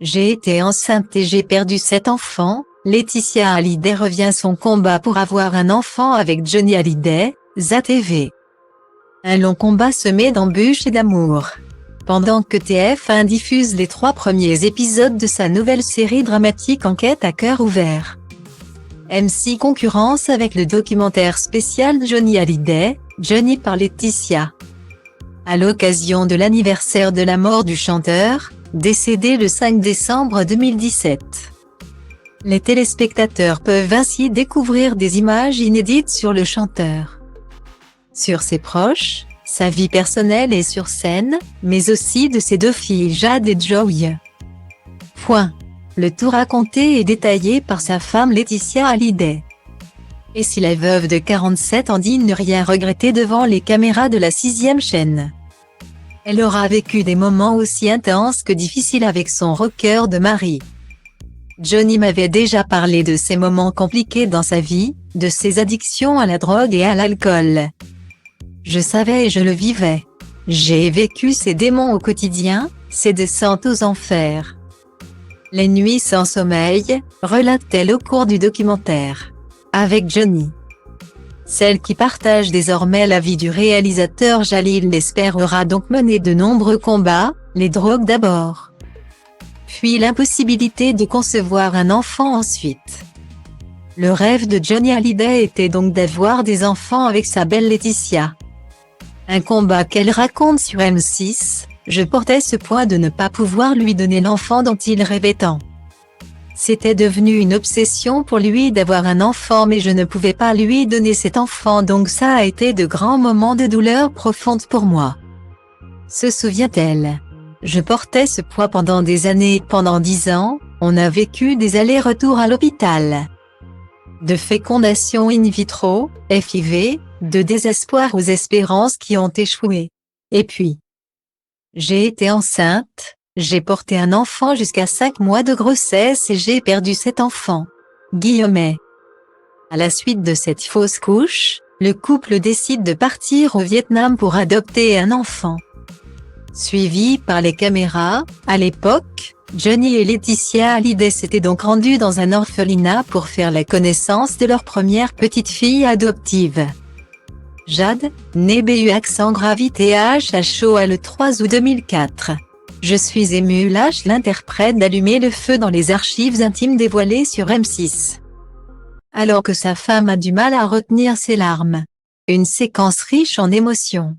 J'ai été enceinte et j'ai perdu 7 enfants. Laetitia Hallyday revient son combat pour avoir un enfant avec Johnny Hallyday, ZTV. Un long combat semé d'embûches et d'amour. Pendant que TF1 diffuse les 3 premiers épisodes de sa nouvelle série dramatique Enquête à cœur ouvert, M6 concurrence avec le documentaire spécial Johnny Hallyday, Johnny par Laetitia. À l'occasion de l'anniversaire de la mort du chanteur, décédé le 5 décembre 2017. Les téléspectateurs peuvent ainsi découvrir des images inédites sur le chanteur, sur ses proches, sa vie personnelle et sur scène, mais aussi de ses 2 filles Jade et Joy. Le tout raconté et détaillé par sa femme Laetitia Hallyday. Et si la veuve de 47 ans dit ne rien regretter devant les caméras de la 6e chaîne, elle aura vécu des moments aussi intenses que difficiles avec son rocker de mari. Johnny m'avait déjà parlé de ces moments compliqués dans sa vie, de ses addictions à la drogue et à l'alcool. Je savais et je le vivais. J'ai vécu ces démons au quotidien, ces descentes aux enfers. Les nuits sans sommeil, relate-t-elle au cours du documentaire. Avec Johnny. Celle qui partage désormais la vie du réalisateur Jalil l'espère aura donc mené de nombreux combats, les drogues d'abord, puis l'impossibilité de concevoir un enfant ensuite. Le rêve de Johnny Hallyday était donc d'avoir des enfants avec sa belle Laetitia. Un combat qu'elle raconte sur M6, je portais ce poids de ne pas pouvoir lui donner l'enfant dont il rêvait tant. C'était devenu une obsession pour lui d'avoir un enfant mais je ne pouvais pas lui donner cet enfant donc ça a été de grands moments de douleur profonde pour moi. Se souvient-elle? Je portais ce poids pendant des années, pendant 10 ans, on a vécu des allers-retours à l'hôpital. De fécondation in vitro, FIV, de désespoir aux espérances qui ont échoué. Et puis, j'ai été enceinte. J'ai porté un enfant jusqu'à 5 mois de grossesse et j'ai perdu 7 enfants. Guillemets. À la suite de cette fausse couche, le couple décide de partir au Vietnam pour adopter un enfant. Suivi par les caméras, à l'époque, Johnny et Laetitia Hallyday s'étaient donc rendus dans un orphelinat pour faire la connaissance de leur première petite fille adoptive. Jade, née BU accent gravité HHOA le 3 août 2004. Je suis ému lâche l'interprète d'allumer le feu dans les archives intimes dévoilées sur M6. Alors que sa femme a du mal à retenir ses larmes. Une séquence riche en émotions.